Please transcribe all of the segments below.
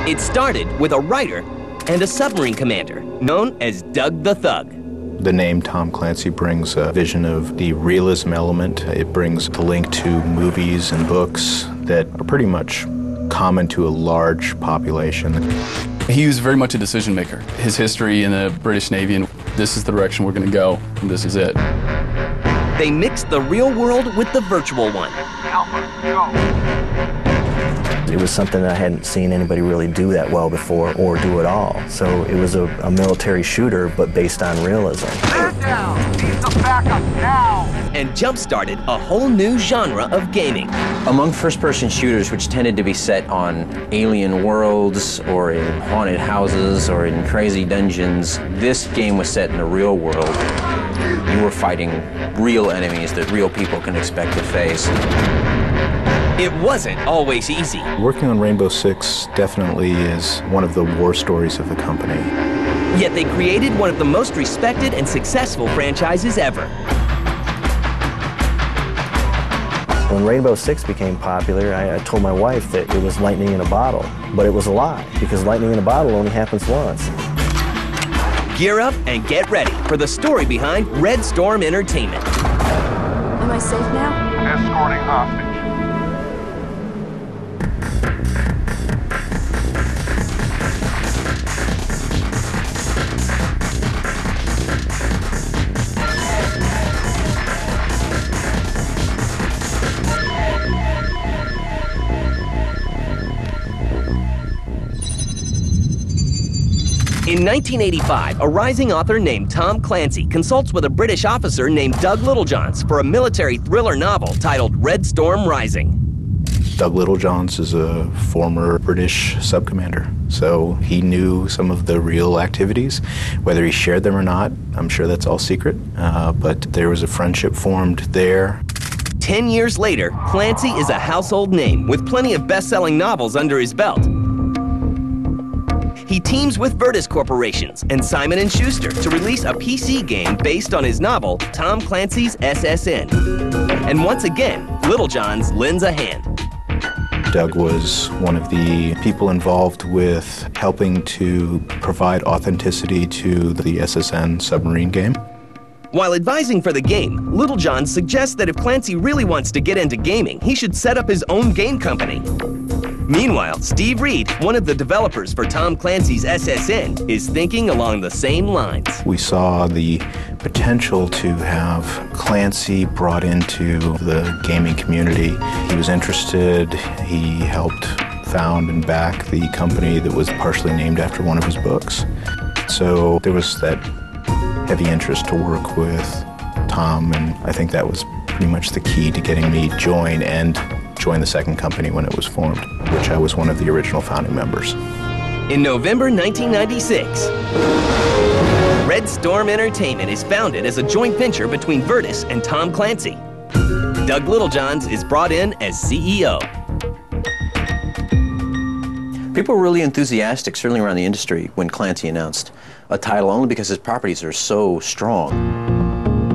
It started with a writer and a submarine commander known as Doug the Thug. The name Tom Clancy brings a vision of the realism element. It brings a link to movies and books that are pretty much common to a large population. He was very much a decision maker. His history in the British Navy, and this is the direction we're going to go, and this is it. They mixed the real world with the virtual one. Alpha, go. It was something that I hadn't seen anybody really do that well before or do at all. So it was a military shooter, but based on realism. Man down! Need some backup now! And jump-started a whole new genre of gaming. Among first-person shooters, which tended to be set on alien worlds or in haunted houses or in crazy dungeons, this game was set in the real world. You were fighting real enemies that real people can expect to face. It wasn't always easy. Working on Rainbow Six definitely is one of the war stories of the company. Yet they created one of the most respected and successful franchises ever. When Rainbow Six became popular, I told my wife that it was lightning in a bottle, but it was a lie, because lightning in a bottle only happens once. Gear up and get ready for the story behind Red Storm Entertainment. Am I safe now? Escorting hostage. In 1985, a rising author named Tom Clancy consults with a British officer named Doug Littlejohns for a military thriller novel titled Red Storm Rising. Doug Littlejohns is a former British subcommander, so he knew some of the real activities. Whether he shared them or not, I'm sure that's all secret, but there was a friendship formed there. 10 years later, Clancy is a household name with plenty of best-selling novels under his belt. He teams with Virtus Corporations and Simon & Schuster to release a PC game based on his novel, Tom Clancy's SSN. And once again, Littlejohns lends a hand. Doug was one of the people involved with helping to provide authenticity to the SSN submarine game. While advising for the game, Littlejohns suggests that if Clancy really wants to get into gaming, he should set up his own game company. Meanwhile, Steve Reed, one of the developers for Tom Clancy's SSN, is thinking along the same lines. We saw the potential to have Clancy brought into the gaming community. He was interested. He helped found and back the company that was partially named after one of his books. So there was that heavy interest to work with Tom, and I think that was pretty much the key to getting me join the second company when it was formed, which I was one of the original founding members. In November 1996, Red Storm Entertainment is founded as a joint venture between Virtus and Tom Clancy. Doug Littlejohns is brought in as CEO. People were really enthusiastic, certainly around the industry, when Clancy announced a title, only because his properties are so strong.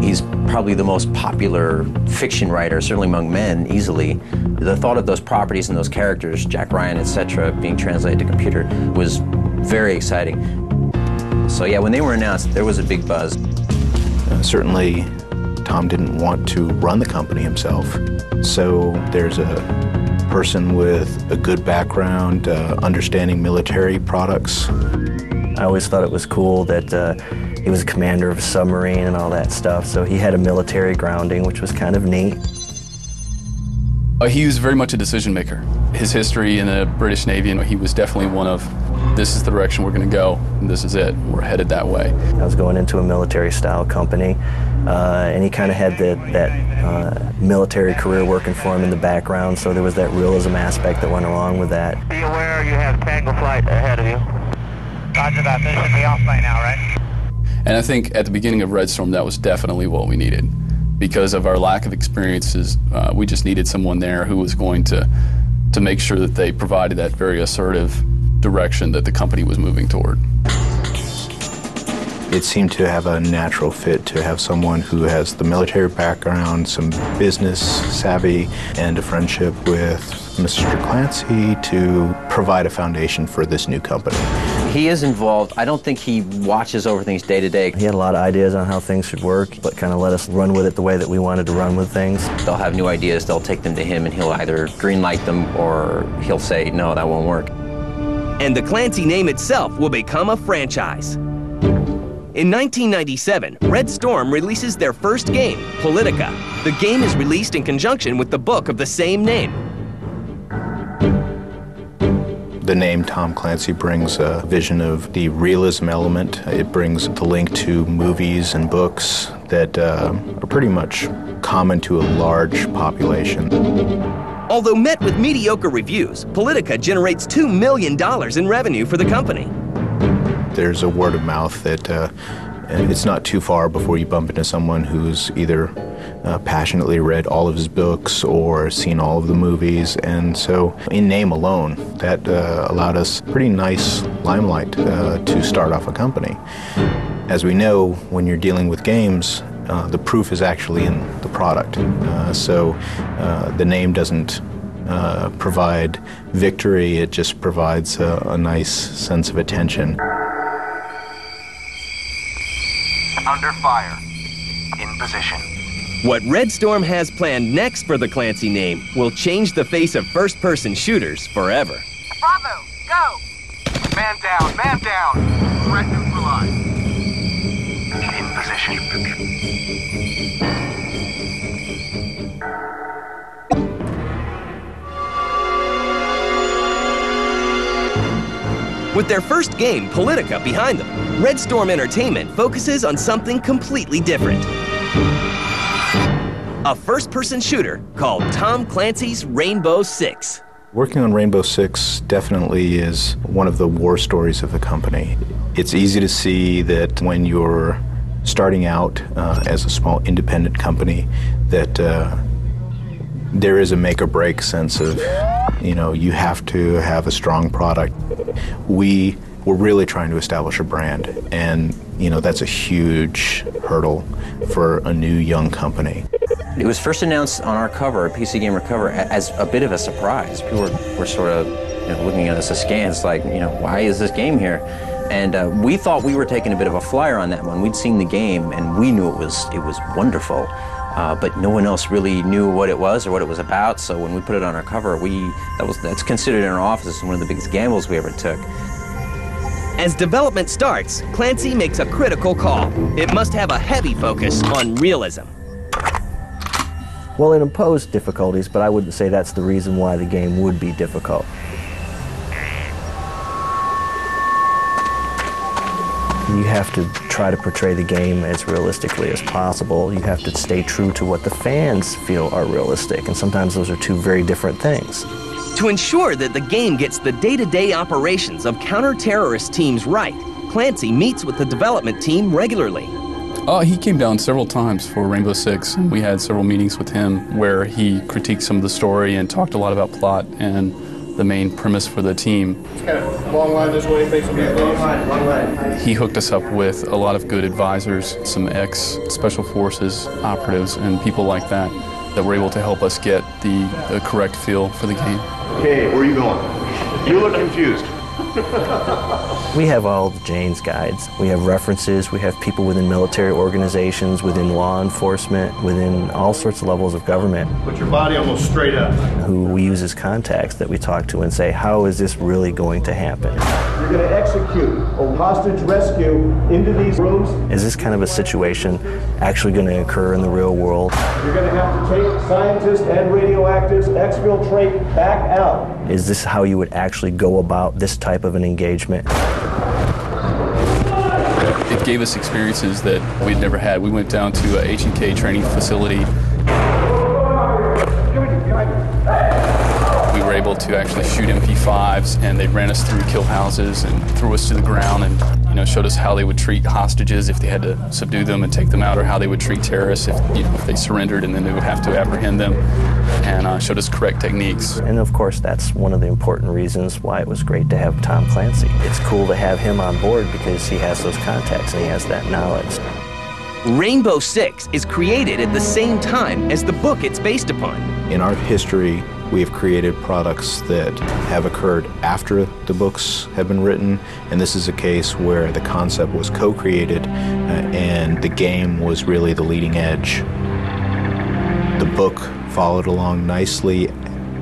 He's probably the most popular fiction writer, certainly among men, easily. The thought of those properties and those characters, Jack Ryan, etc., being translated to computer was very exciting. So yeah, when they were announced, there was a big buzz. Certainly, Tom didn't want to run the company himself, so there's a person with a good background, understanding military products. I always thought it was cool that he was a commander of a submarine and all that stuff, so he had a military grounding, which was kind of neat. He was very much a decision maker. His history in the British Navy, and he was definitely one of, this is the direction we're going to go, and this is it. We're headed that way. I was going into a military-style company, and he kind of had that military career working for him in the background, so there was that realism aspect that went along with that. Be aware you have Tango flight ahead of you. Roger that. This should be off by now, right? And I think at the beginning of Red Storm, that was definitely what we needed. Because of our lack of experiences, we just needed someone there who was going to make sure that they provided that very assertive direction that the company was moving toward. It seemed to have a natural fit to have someone who has the military background, some business savvy, and a friendship with Mr. Clancy to provide a foundation for this new company. He is involved. I don't think he watches over things day to day. He had a lot of ideas on how things should work, but kind of let us run with it the way that we wanted to run with things. They'll have new ideas, they'll take them to him, and he'll either greenlight them or he'll say, no, that won't work. And the Clancy name itself will become a franchise. In 1997, Red Storm releases their first game, Politica. The game is released in conjunction with the book of the same name. The name Tom Clancy brings a vision of the realism element. It brings the link to movies and books that are pretty much common to a large population. Although met with mediocre reviews, Politica generates $2 million in revenue for the company. There's a word of mouth that it's not too far before you bump into someone who's either passionately read all of his books or seen all of the movies, and so in name alone, that allowed us pretty nice limelight to start off a company. As we know, when you're dealing with games, the proof is actually in the product. So the name doesn't provide victory, it just provides a nice sense of attention. Under fire. In position. What Red Storm has planned next for the Clancy name will change the face of first-person shooters forever. Bravo, go! Man down, man down! Threat neutralized. In position. With their first game, Politica, behind them, Red Storm Entertainment focuses on something completely different. A first-person shooter called Tom Clancy's Rainbow Six. Working on Rainbow Six definitely is one of the war stories of the company. It's easy to see that when you're starting out as a small independent company that there is a make-or-break sense of, you know, you have to have a strong product. We were really trying to establish a brand, and, you know, that's a huge hurdle for a new young company. It was first announced on our cover, PC Gamer cover, as a bit of a surprise. People were sort of, you know, looking at us askance, like, you know, why is this game here? And we thought we were taking a bit of a flyer on that one. We'd seen the game, and we knew it was wonderful. But no one else really knew what it was or what it was about. So when we put it on our cover, that's considered in our office as one of the biggest gambles we ever took. As development starts, Clancy makes a critical call. It must have a heavy focus on realism. Well, it imposed difficulties, but I wouldn't say that's the reason why the game would be difficult. You have to try to portray the game as realistically as possible. You have to stay true to what the fans feel are realistic, and sometimes those are two very different things. To ensure that the game gets the day-to-day operations of counter-terrorist teams right, Clancy meets with the development team regularly. He came down several times for Rainbow Six, and we had several meetings with him where he critiqued some of the story and talked a lot about plot and the main premise for the team. It's kind of long line this way, facing me. Long line. He hooked us up with a lot of good advisors, some ex-Special Forces operatives and people like that were able to help us get the correct feel for the game. Okay, where are you going? You look confused. We have all of Jane's guides. We have references. We have people within military organizations, within law enforcement, within all sorts of levels of government. Put your body almost straight up. Who we use as contacts that we talk to and say, how is this really going to happen? You're going to execute a hostage rescue into these rooms. Is this kind of a situation actually going to occur in the real world? You're going to have to take scientists and radioactives, exfiltrate back out. Is this how you would actually go about this type of an engagement? It gave us experiences that we'd never had. We went down to a H&K training facility. We were able to actually shoot MP5s, and they ran us through kill houses and threw us to the ground and showed us how they would treat hostages if they had to subdue them and take them out, or how they would treat terrorists if they surrendered and then they would have to apprehend them, and showed us correct techniques. And of course, that's one of the important reasons why it was great to have Tom Clancy. It's cool to have him on board because he has those contacts and he has that knowledge. Rainbow Six is created at the same time as the book it's based upon. In our history, we have created products that have occurred after the books have been written, and this is a case where the concept was co-created and the game was really the leading edge. The book followed along nicely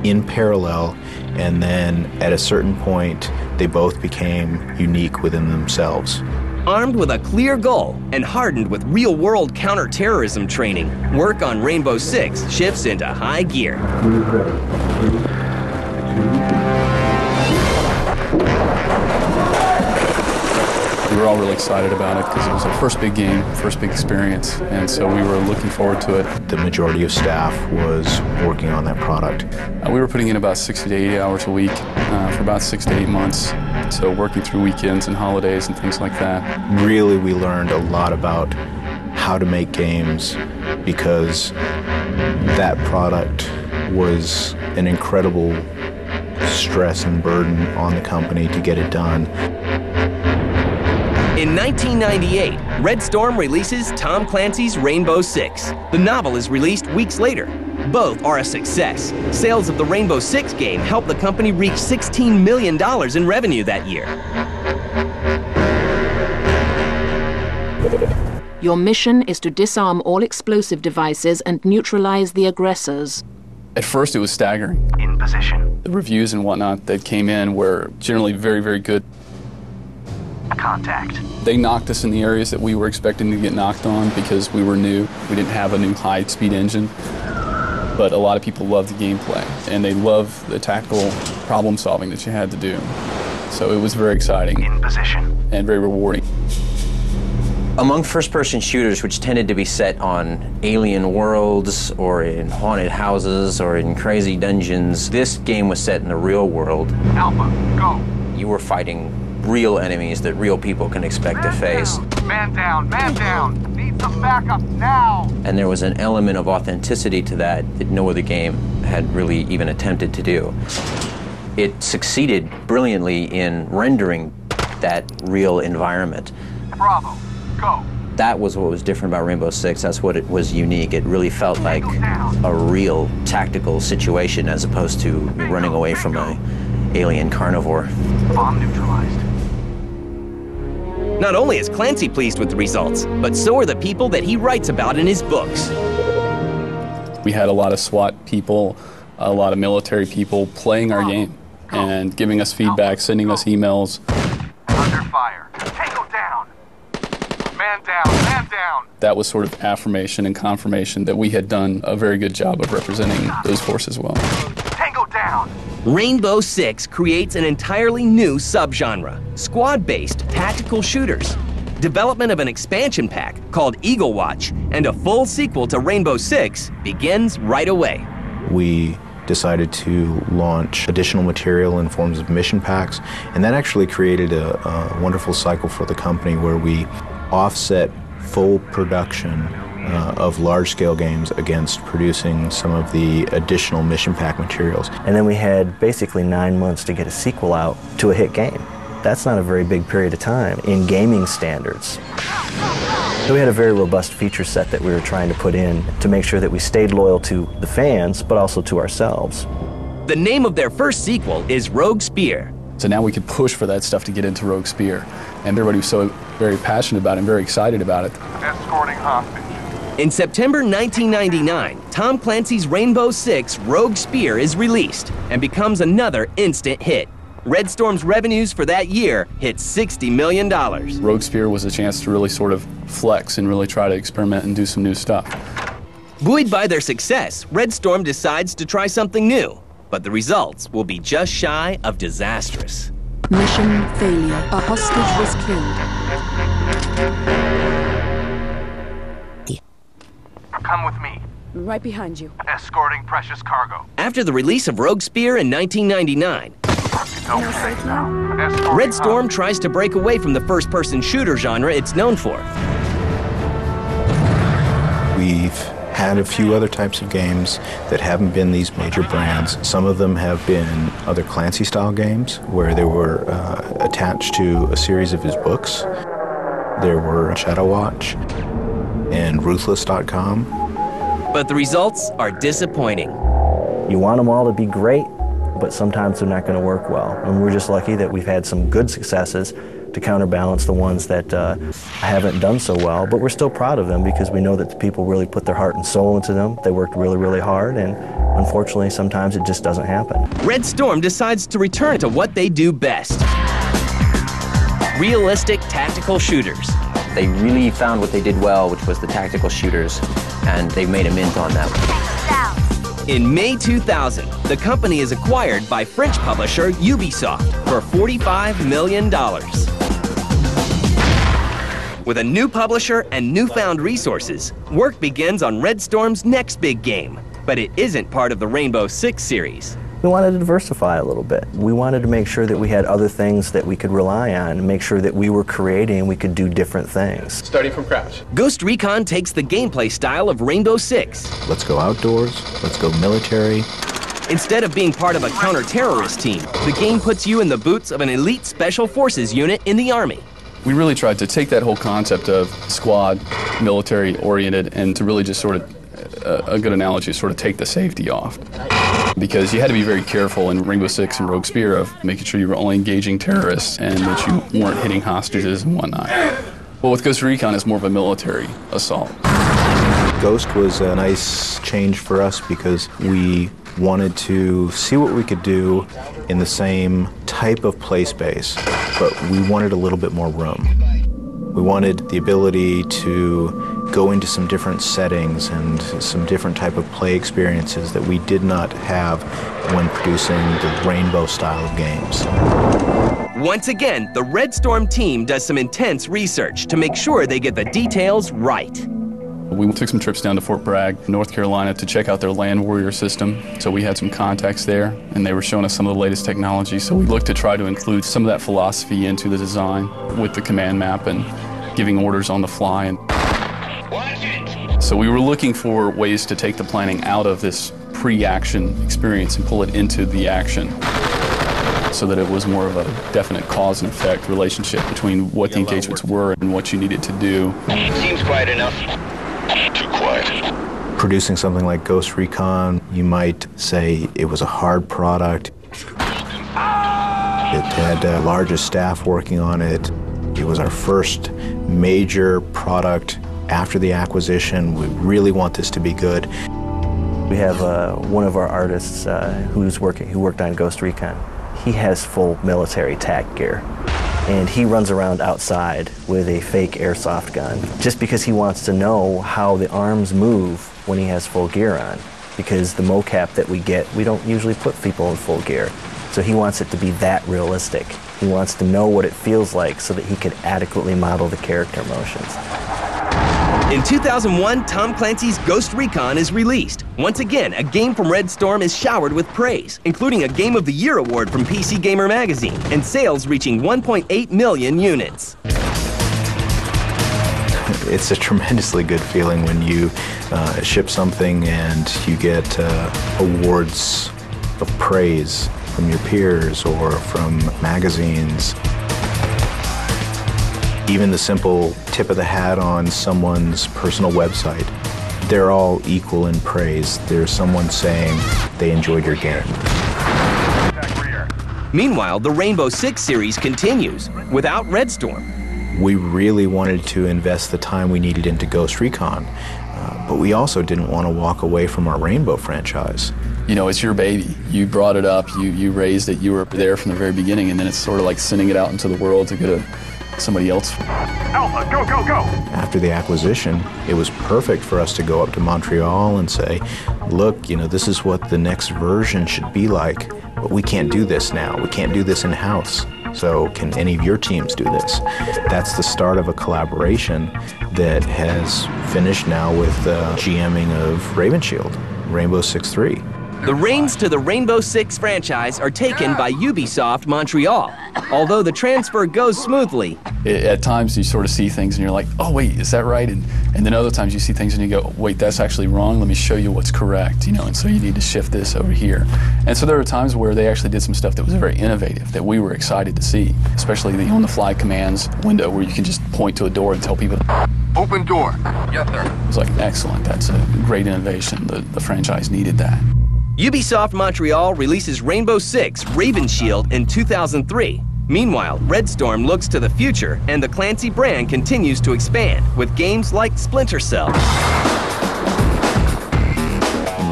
in parallel, and then at a certain point, they both became unique within themselves. Armed with a clear goal and hardened with real-world counter-terrorism training, work on Rainbow Six shifts into high gear. We were all really excited about it because it was our first big game, first big experience, and so we were looking forward to it. The majority of staff was working on that product. We were putting in about 60 to 80 hours a week for about 6 to 8 months, so working through weekends and holidays and things like that. Really, we learned a lot about how to make games because that product was an incredible stress and burden on the company to get it done. In 1998, Red Storm releases Tom Clancy's Rainbow Six. The novel is released weeks later. Both are a success. Sales of the Rainbow Six game helped the company reach $16 million in revenue that year. Your mission is to disarm all explosive devices and neutralize the aggressors. At first, it was staggering. In position. The reviews and whatnot that came in were generally very, very good. Contact. They knocked us in the areas that we were expecting to get knocked on because we were new. We didn't have a new high-speed engine. But a lot of people loved the gameplay, and they loved the tactical problem solving that you had to do. So it was very exciting. In position. And very rewarding. Among first-person shooters, which tended to be set on alien worlds or in haunted houses or in crazy dungeons, this game was set in the real world. Alpha, go. You were fighting real enemies that real people can expect to face. Man down, man down. Need some backup now. And there was an element of authenticity to that no other game had really even attempted to do. It succeeded brilliantly in rendering that real environment. Bravo, go. That was what was different about Rainbow Six. That's what it was unique. It really felt like a real tactical situation as opposed to running away from an alien carnivore. Bomb neutralized. Not only is Clancy pleased with the results, but so are the people that he writes about in his books. We had a lot of SWAT people, a lot of military people playing our game and giving us feedback, sending us emails. Under fire. Tango down. Man down, man down. That was sort of affirmation and confirmation that we had done a very good job of representing those forces well. Tango down. Rainbow Six creates an entirely new subgenre, squad-based tactical shooters. Development of an expansion pack called Eagle Watch and a full sequel to Rainbow Six begins right away. We decided to launch additional material in forms of mission packs, and that actually created a wonderful cycle for the company where we offset full production of large-scale games against producing some of the additional mission pack materials. And then we had basically 9 months to get a sequel out to a hit game. That's not a very big period of time in gaming standards. So we had a very robust feature set that we were trying to put in to make sure that we stayed loyal to the fans, but also to ourselves. The name of their first sequel is Rogue Spear. So now we could push for that stuff to get into Rogue Spear. And everybody was so very passionate about it and very excited about it. Escorting hostage. In September 1999, Tom Clancy's Rainbow Six Rogue Spear is released and becomes another instant hit. Red Storm's revenues for that year hit $60 million. Rogue Spear was a chance to really sort of flex and really try to experiment and do some new stuff. Buoyed by their success, Red Storm decides to try something new, but the results will be just shy of disastrous. Mission failure. A hostage was killed. Come with me. Right behind you. Escorting precious cargo. After the release of Rogue Spear in 1999, No safe now. Escorting Red Storm tries to break away from the first-person shooter genre it's known for. We've had a few other types of games that haven't been these major brands. Some of them have been other Clancy-style games where they were attached to a series of his books. There were Shadow Watch and Ruthless.com. But the results are disappointing. You want them all to be great, but sometimes they're not going to work well. And we're just lucky that we've had some good successes to counterbalance the ones that haven't done so well, but we're still proud of them because we know that the people really put their heart and soul into them. They worked really, really hard, and unfortunately, sometimes it just doesn't happen. Red Storm decides to return to what they do best. Realistic tactical shooters. They really found what they did well, which was the tactical shooters, and they made a mint on that. In May 2000, the company is acquired by French publisher Ubisoft for $45 million. With a new publisher and newfound resources, work begins on Red Storm's next big game, but it isn't part of the Rainbow Six series. We wanted to diversify a little bit. We wanted to make sure that we had other things that we could rely on and make sure that we were creating and we could do different things. Starting from crouch. Ghost Recon takes the gameplay style of Rainbow Six. Let's go outdoors, let's go military. Instead of being part of a counter-terrorist team, the game puts you in the boots of an elite special forces unit in the Army. We really tried to take that whole concept of squad, military-oriented, and to really just sort of, a good analogy is sort of take the safety off. Because you had to be very careful in Rainbow Six and Rogue Spear of making sure you were only engaging terrorists and that you weren't hitting hostages and whatnot. Well, with Ghost Recon, it's more of a military assault. Ghost was a nice change for us because we wanted to see what we could do in the same type of play space, but we wanted a little bit more room. We wanted the ability to go into some different settings and some different type of play experiences that we did not have when producing the Rainbow style of games. Once again, the Red Storm team does some intense research to make sure they get the details right. We took some trips down to Fort Bragg, North Carolina, to check out their Land Warrior system. So we had some contacts there, and they were showing us some of the latest technology. So we looked to try to include some of that philosophy into the design with the command map and giving orders on the fly. So we were looking for ways to take the planning out of this pre-action experience and pull it into the action so that it was more of a definite cause and effect relationship between what the engagements were and what you needed to do. Seems quiet enough. Too quiet. Producing something like Ghost Recon, you might say it was a hard product. It had the largest staff working on it. It was our first major product after the acquisition. We really want this to be good. We have one of our artists who worked on Ghost Recon. He has full military tac gear, and he runs around outside with a fake airsoft gun just because he wants to know how the arms move when he has full gear on. Because the mocap that we get, we don't usually put people in full gear. So he wants it to be that realistic. He wants to know what it feels like so that he can adequately model the character motions. In 2001, Tom Clancy's Ghost Recon is released. Once again, a game from Red Storm is showered with praise, including a Game of the Year award from PC Gamer magazine, and sales reaching 1.8 million units. It's a tremendously good feeling when you ship something and you get awards of praise from your peers or from magazines. Even the simple tip of the hat on someone's personal website, they're all equal in praise. There's someone saying they enjoyed your game. Meanwhile, the Rainbow Six series continues without Red Storm. We really wanted to invest the time we needed into Ghost Recon, but we also didn't want to walk away from our Rainbow franchise. You know, it's your baby. You brought it up, you raised it, you were there from the very beginning, and then it's sort of like sending it out into the world to get somebody else. Alpha, go, go, go! After the acquisition, it was perfect for us to go up to Montreal and say, look, you know, this is what the next version should be like, but we can't do this now. We can't do this in-house. So can any of your teams do this? That's the start of a collaboration that has finished now with the GMing of Raven Shield, Rainbow Six 3. The reins to the Rainbow Six franchise are taken by Ubisoft Montreal. Although the transfer goes smoothly, At times you sort of see things and you're like, oh wait, is that right? And then other times you see things and you go, wait, that's actually wrong. Let me show you what's correct, and so you need to shift this over here. And so there were times where they actually did some stuff that was very innovative that we were excited to see, especially the on-the-fly commands window where you can just point to a door and tell people, Open door. Yes, sir. it was like, excellent, that's a great innovation. The franchise needed that. Ubisoft Montreal releases Rainbow Six Raven Shield in 2003. Meanwhile, Red Storm looks to the future, and the Clancy brand continues to expand with games like Splinter Cell.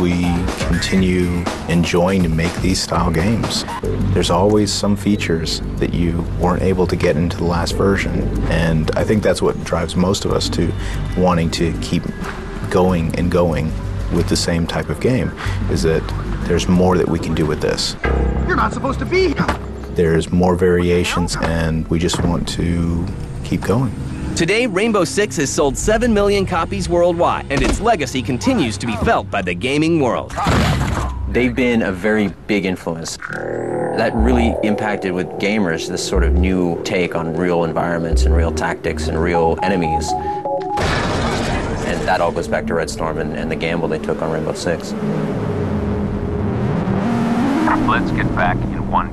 We continue enjoying to make these style games. There's always some features that you weren't able to get into the last version, and I think that's what drives most of us to wanting to keep going and going with the same type of game, is that there's more that we can do with this. You're not supposed to be here. There's more variations, and we just want to keep going. Today, Rainbow Six has sold 7 million copies worldwide, and its legacy continues to be felt by the gaming world. They've been a very big influence. That really impacted with gamers this sort of new take on real environments and real tactics and real enemies. And that all goes back to Red Storm and the gamble they took on Rainbow Six. Let's get back in one